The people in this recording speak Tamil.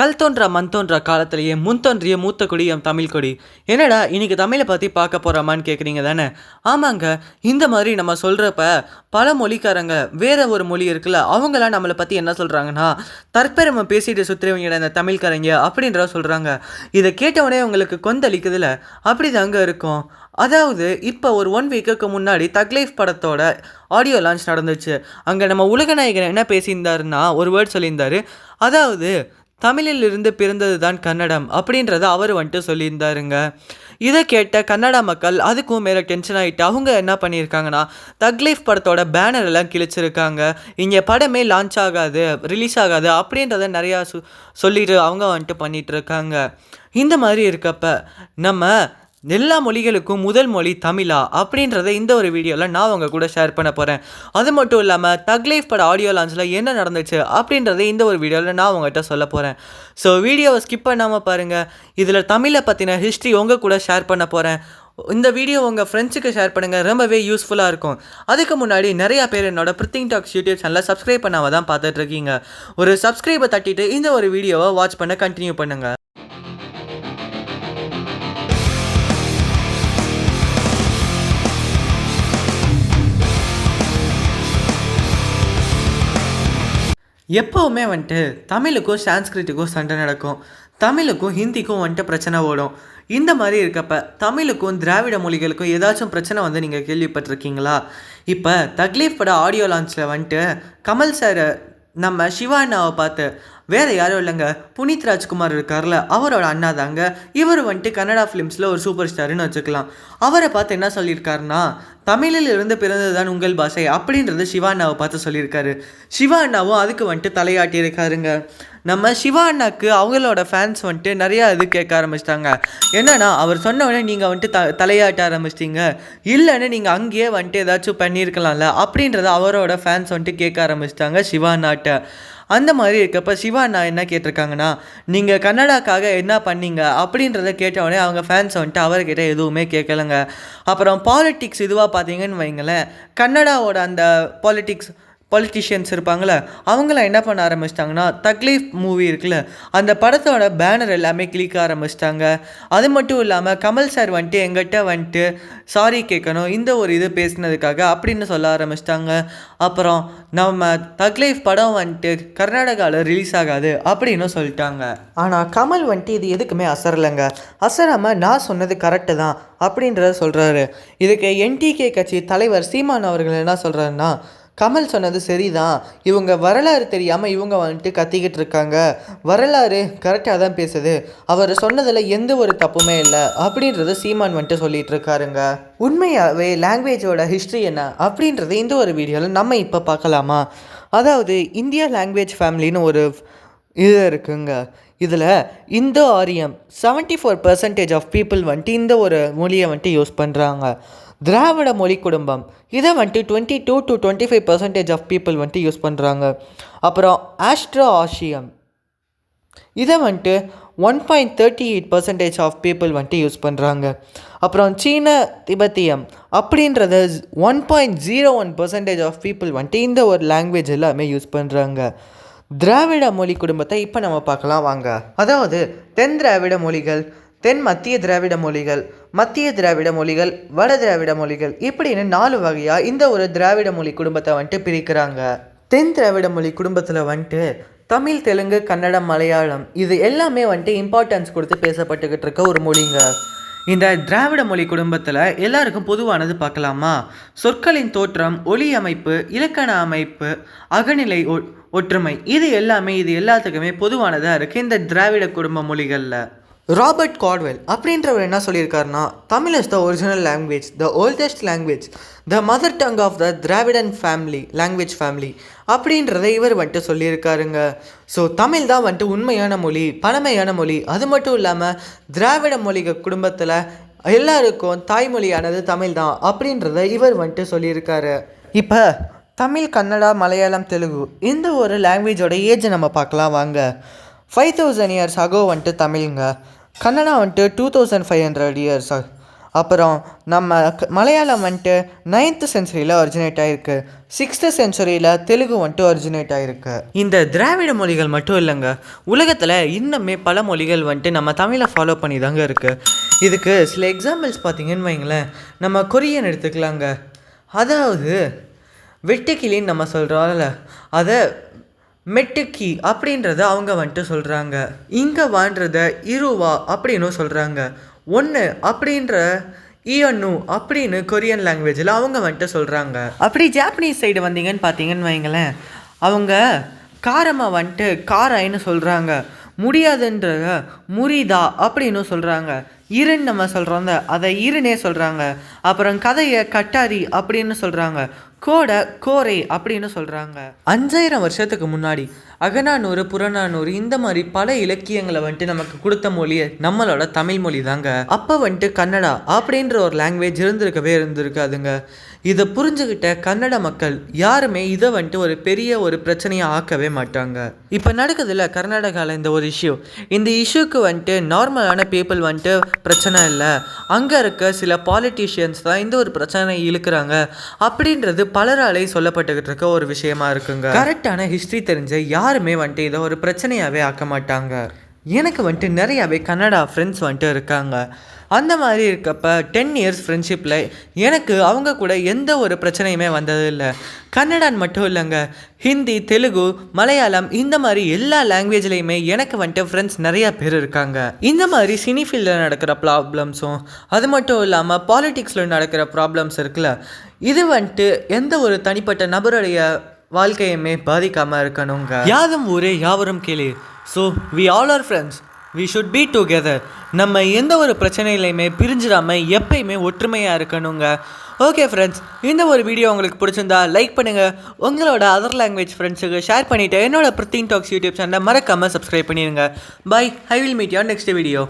கல் தோன்றா மண் தோன்றா காலத்திலேயே முன் தோன்றிய மூத்த கொடி என் தமிழ் கொடி. என்னடா இன்னைக்கு தமிழை பற்றி பார்க்க போகிறோமான்னு கேட்குறீங்க தானே? ஆமாங்க. இந்த மாதிரி நம்ம சொல்கிறப்ப பல மொழிக்காரங்க வேற ஒரு மொழி இருக்குல்ல, அவங்களாம் நம்மளை பற்றி என்ன சொல்கிறாங்கன்னா, தற்பெருமை பேசிட்டு சுற்றுறவங்க இந்த தமிழ்காரங்க அப்படின்ற சொல்கிறாங்க. இதை கேட்டவொடனே உங்களுக்கு கொந்தளிக்குதுல, அப்படி தாங்க இருக்கும். அதாவது இப்போ ஒரு 1 வீக்குக்கு முன்னாடி தக் லைஃப் படத்தோட ஆடியோ லான்ச் நடந்துச்சு. அங்கே நம்ம உலகநாயகன் என்ன பேசியிருந்தாருன்னா ஒரு வேர்ட் சொல்லியிருந்தாரு. அதாவது தமிழில் இருந்து பிறந்தது தான் கன்னடம் அப்படின்றத அவர் வந்துட்டு சொல்லியிருந்தாருங்க. இதை கேட்ட கன்னடா மக்கள் அதுக்கும் மேலே டென்ஷன் ஆகிட்டு அவங்க என்ன பண்ணியிருக்காங்கன்னா, தக் லைஃப் படத்தோட பேனர் எல்லாம் கிழிச்சிருக்காங்க. இங்கே படமே லான்ச் ஆகாது, ரிலீஸ் ஆகாது அப்படின்றத நிறையா சொல்லிட்டு அவங்க வந்துட்டு பண்ணிகிட்டு இருக்காங்க. இந்த மாதிரி இருக்கப்ப நம்ம எல்லா மொழிகளுக்கும் முதல் மொழி தமிழா அப்படின்றத இந்த ஒரு வீடியோவில் நான் உங்கள் கூட ஷேர் பண்ண போகிறேன். அது மட்டும் இல்லாமல் தக் லைஃப் பட ஆடியோ லான்ச்சில் என்ன நடந்துச்சு அப்படின்றத இந்த ஒரு வீடியோவில் நான் உங்கள்கிட்ட சொல்ல போகிறேன். ஸோ வீடியோவை ஸ்கிப் பண்ணாமல் பாருங்கள். இதில் தமிழை பற்றின ஹிஸ்ட்ரி உங்கள் கூட ஷேர் பண்ண போகிறேன். இந்த வீடியோ உங்கள் ஃப்ரெண்ட்ஸுக்கு ஷேர் பண்ணுங்கள், ரொம்பவே யூஸ்ஃபுல்லாக இருக்கும். அதுக்கு முன்னாடி நிறையா பேர் என்னோட பிரித்திங் டாக்ஸ் யூடியூப் சேனலை சப்ஸ்கிரைப் பண்ணாமல் தான் பார்த்துட்ருக்கீங்க. ஒரு சப்ஸ்கிரைபை தட்டிட்டு இந்த ஒரு வீடியோவை வாட்ச் பண்ண கண்டினியூ பண்ணுங்கள். எப்போவுமே வந்துட்டு தமிழுக்கும் சான்ஸ்கிரிட்டுக்கும் சண்டை நடக்கும். தமிழுக்கும் ஹிந்திக்கும் வந்துட்டு பிரச்சனை ஓடும். இந்த மாதிரி இருக்கப்ப தமிழுக்கும் திராவிட மொழிகளுக்கும் ஏதாச்சும் பிரச்சனை வந்து நீங்கள் கேள்விப்பட்டிருக்கீங்களா? இப்போ தக் லைஃப் பட ஆடியோ லான்ச்சில் வந்துட்டு கமல் சார் நம்ம சிவா அண்ணாவை பார்த்து, வேறு யாரும் இல்லைங்க, புனித் ராஜ்குமார் இருக்கார்ல, அவரோட அண்ணா தாங்க. இவர் வந்துட்டு கன்னடா ஃபிலிம்ஸில் ஒரு சூப்பர் ஸ்டாருன்னு வச்சுக்கலாம். அவரை பார்த்து என்ன சொல்லியிருக்காருன்னா, தமிழில் இருந்து பிறந்தது தான் உங்கள் பாஷை அப்படின்றது சிவா அண்ணாவை பார்த்து சொல்லியிருக்காரு. சிவா அண்ணாவும் அதுக்கு வந்துட்டு தலையாட்டியிருக்காருங்க. நம்ம சிவா அண்ணாக்கு அவங்களோட ஃபேன்ஸ் வந்துட்டு நிறையா இது கேட்க ஆரம்பிச்சிட்டாங்க. என்னன்னா, அவர் சொன்னோடனே நீங்கள் வந்துட்டு தலையாட்ட ஆரம்பிச்சிட்டிங்க, இல்லைன்னு நீங்கள் அங்கேயே வந்துட்டு ஏதாச்சும் பண்ணியிருக்கலாம்ல அப்படின்றத அவரோட ஃபேன்ஸ் வந்துட்டு கேட்க ஆரம்பிச்சிட்டாங்க சிவா அண்ணாட்ட. அந்த மாதிரி இருக்கப்போ சிவா அண்ணா என்ன கேட்டிருக்காங்கன்னா, நீங்கள் கன்னடாக்காக என்ன பண்ணீங்க அப்படின்றத கேட்டவுடனே அவங்க ஃபேன்ஸ் வந்துட்டு அவர்கிட்ட எதுவுமே கேட்கலைங்க. அப்புறம் பாலிட்டிக்ஸ் இதுவாக பார்த்தீங்கன்னு வைங்களேன், கன்னடாவோட அந்த பொலிட்டிஷியன்ஸ் இருப்பாங்களே, அவங்களாம் என்ன பண்ண ஆரம்பிச்சிட்டாங்கன்னா, தக் லைஃப் மூவி இருக்குல்ல, அந்த படத்தோட பேனர் எல்லாமே கிளிக்க ஆரம்பிச்சிட்டாங்க. அது மட்டும் இல்லாமல் கமல் சார் வந்துட்டு எங்கிட்ட வந்துட்டு சாரி கேட்கணும் இந்த ஒரு இது பேசினதுக்காக அப்படின்னு சொல்ல ஆரம்பிச்சிட்டாங்க. அப்புறம் நம்ம தக் லைஃப் படம் வந்துட்டு கர்நாடகாவில் ரிலீஸ் ஆகாது அப்படின்னு சொல்லிட்டாங்க. ஆனால் கமல் வந்துட்டு இது எதுக்குமே அசரலைங்க. அசராமல் நான் சொன்னது கரெக்டு தான் அப்படின்றத சொல்கிறாரு. இதுக்கு என்டிகே கட்சி தலைவர் சீமான் அவர்கள் என்ன சொல்கிறாருன்னா, கமல் சொன்னது சரிதான், இவங்க வரலாறு தெரியாமல் இவங்க வந்துட்டு கத்திக்கிட்டு இருக்காங்க, வரலாறு கரெக்டாக தான் பேசுது, அவர் சொன்னதில் எந்த ஒரு தப்புமே இல்லை அப்படின்றத சீமான் வந்துட்டு சொல்லிகிட்டு இருக்காருங்க. உண்மையாகவே லாங்குவேஜோட ஹிஸ்ட்ரி என்ன அப்படின்றது இந்த ஒரு வீடியோவில் நம்ம இப்போ பார்க்கலாமா? அதாவது இந்தியா லாங்குவேஜ் ஃபேமிலின்னு ஒரு இது இருக்குங்க. இதில் இந்தோ ஆரியம் 74% ஆஃப் பீப்புள் வந்துட்டு இந்த ஒரு மொழியை வந்துட்டு யூஸ் பண்ணுறாங்க. திராவிட மொழி குடும்பம் இதை வந்துட்டு 22 to 25% ஆஃப் பீப்புள் வந்துட்டு யூஸ் பண்ணுறாங்க. அப்புறம் ஆஸ்ட்ரோ ஆசியம் இதை வந்துட்டு 1.38% ஆஃப் பீப்புள் வந்துட்டு யூஸ் பண்ணுறாங்க. அப்புறம் சீன திபெத்தியம் அப்படின்றத 1.01% ஆஃப் பீப்புள் வந்துட்டு இந்த ஒரு லாங்குவேஜ் எல்லாமே யூஸ் பண்ணுறாங்க. திராவிட மொழி குடும்பத்தை இப்போ நம்ம பார்க்கலாம் வாங்க. அதாவது தென் திராவிட மொழிகள், தென் மத்திய திராவிட மொழிகள், மத்திய திராவிட மொழிகள், வட திராவிட மொழிகள் இப்படின்னு 4 வகையாக இந்த ஒரு திராவிட மொழி குடும்பத்தை வந்துட்டு பிரிக்கிறாங்க. தென் திராவிட மொழி குடும்பத்தில் வந்துட்டு தமிழ், தெலுங்கு, கன்னடம், மலையாளம் இது எல்லாமே வந்துட்டு இம்பார்ட்டன்ஸ் கொடுத்து பேசப்பட்டுக்கிட்டு இருக்க ஒரு மொழிங்க. இந்த திராவிட மொழி குடும்பத்தில் எல்லாருக்கும் பொதுவானது பார்க்கலாமா? சொற்களின் தோற்றம், ஒலி அமைப்பு, இலக்கண அமைப்பு, அகநிலை ஒற்றுமை இது எல்லாத்துக்குமே பொதுவானதாக இருக்குது இந்த திராவிட குடும்ப மொழிகளில். ராபர்ட் கார்ட்வெல் அப்படின்றவர் என்ன சொல்லியிருக்காருன்னா, Tamil is the original language, the oldest language, the mother tongue of the Dravidian language family அப்படின்றத இவர் வந்துட்டு சொல்லியிருக்காருங்க. ஸோ தமிழ் தான் வந்துட்டு உண்மையான மொழி, பழமையான மொழி. அது மட்டும் இல்லாமல் திராவிட மொழிகள் குடும்பத்தில் எல்லாருக்கும் தாய்மொழியானது தமிழ் தான் அப்படின்றத இவர் வந்துட்டு சொல்லியிருக்காரு. இப்போ தமிழ், கன்னடா, மலையாளம், தெலுங்கு இந்த ஒரு லாங்குவேஜோட ஏஜ் நம்ம பார்க்கலாம் வாங்க. 5000 years ago வந்துட்டு தமிழுங்க. கன்னடா வந்துட்டு 2500 years. அப்புறம் நம்ம மலையாளம் வந்துட்டு 9th சென்ச்சுரியில் ஒரிஜினேட் ஆகிருக்கு. 6th சென்ச்சுரியில் தெலுங்கு வந்துட்டு ஒரிஜினேட் ஆகிருக்கு. இந்த திராவிட மொழிகள் மட்டும் இல்லைங்க, உலகத்தில் இன்னுமே பல மொழிகள் வந்துட்டு நம்ம தமிழை ஃபாலோ பண்ணி தாங்க இருக்குது. இதுக்கு சில எக்ஸாம்பிள்ஸ் பார்த்தீங்கன்னு வைங்களேன், நம்ம கொரியன் எடுத்துக்கலாங்க. அதாவது வெட்டுக்கிளின்னு நம்ம சொல்கிறோம்ல, அதை மெட்டுக்கி அப்படின்றத அவங்க வந்துட்டு சொல்கிறாங்க. இங்கே வாழ்கிறத இருவா அப்படின்னு சொல்கிறாங்க. ஒன்று அப்படின்ற இயன்னு அப்படின்னு கொரியன் லாங்குவேஜில் அவங்க வந்துட்டு சொல்கிறாங்க. அப்படி ஜாப்பனீஸ் சைடு வந்தீங்கன்னு பார்த்தீங்கன்னு வைங்களேன், அவங்க காரமாக வந்துட்டு காராயின்னு சொல்கிறாங்க. முடியாதுன்றத முரிதா அப்படின்னு சொல்கிறாங்க. இருன்னு நம்ம சொல்கிறோங்க, அதை இருனே சொல்கிறாங்க. அப்புறம் கதையை கட்டாரி அப்படின்னு சொல்கிறாங்க. கோடை கோரை அப்படின்னு சொல்கிறாங்க. 5000 வருஷத்துக்கு முன்னாடி அகநானூறு புறநானூறு இந்த மாதிரி பல இலக்கியங்களை வந்துட்டு நமக்கு கொடுத்த மொழியை நம்மளோட தமிழ் மொழி தாங்க. அப்போ வந்துட்டு கன்னடா அப்படின்ற ஒரு லாங்குவேஜ் இருந்திருக்காதுங்க. இதை புரிஞ்சுக்கிட்ட கன்னட மக்கள் யாருமே இதை வந்துட்டு ஒரு பெரிய ஒரு பிரச்சனையை ஆக்கவே மாட்டாங்க. இப்போ நடக்குதுல்ல கர்நாடகாவில் இந்த ஒரு இஷ்யூ, இந்த இஷ்யூக்கு வந்துட்டு நார்மலான பீப்புள் வந்துட்டு பிரச்சனை இல்லை, அங்கே இருக்க சில பாலிட்டிஷியன்ஸ் தான் இந்த ஒரு பிரச்சனை இழுக்கிறாங்க அப்படின்றது பலராலே சொல்லப்பட்டுக்கிட்டு இருக்க ஒரு விஷயமா இருக்குங்க. கரெக்டான ஹிஸ்ட்ரி தெரிஞ்ச யாருமே வந்துட்டு இதை ஒரு பிரச்சனையாகவே ஆக்க மாட்டாங்க. எனக்கு வந்துட்டு நிறையாவே கன்னடா ஃப்ரெண்ட்ஸ் வந்துட்டு இருக்காங்க. அந்த மாதிரி இருக்கப்போ 10 இயர்ஸ் ஃப்ரெண்ட்ஷிப்பில் எனக்கு அவங்க கூட எந்த ஒரு பிரச்சனையுமே வந்தது இல்லை. கன்னடான்னு மட்டும் இல்லைங்க, ஹிந்தி, தெலுங்கு, மலையாளம் இந்த மாதிரி எல்லா லாங்குவேஜ்லேயுமே எனக்கு வந்துட்டு ஃப்ரெண்ட்ஸ் நிறையா பேர் இருக்காங்க. இந்த மாதிரி சினி ஃபீல்டில் நடக்கிற ப்ராப்ளம்ஸும் அது மட்டும் இல்லாமல் பாலிட்டிக்ஸில் நடக்கிற ப்ராப்ளம்ஸ் இருக்குல்ல, இது வந்துட்டு எந்த ஒரு தனிப்பட்ட நபருடைய வாழ்க்கையுமே பாதிக்காமல் இருக்கணுங்க. யாதும் ஊரே யாவரும் கேளு. So we all are friends, we should be together. நம்ம எந்த ஒரு பிரச்சனையிலையுமே பிரிஞ்சிடாமல் எப்பயுமே ஒற்றுமையாக இருக்கணுங்க. ஓகே ஃப்ரெண்ட்ஸ், இந்த ஒரு வீடியோ உங்களுக்கு பிடிச்சிருந்தா லைக் பண்ணுங்கள், உங்களோட அதர் லாங்குவேஜ் ஃப்ரெண்ட்ஸுக்கு ஷேர் பண்ணிவிட்டு என்னோட பிரத்தின் டாக்ஸ் யூடியூப் சேனலை மறக்காமல் சப்ஸ்கிரைப் பண்ணிடுங்க. Bye, I will meet you next video.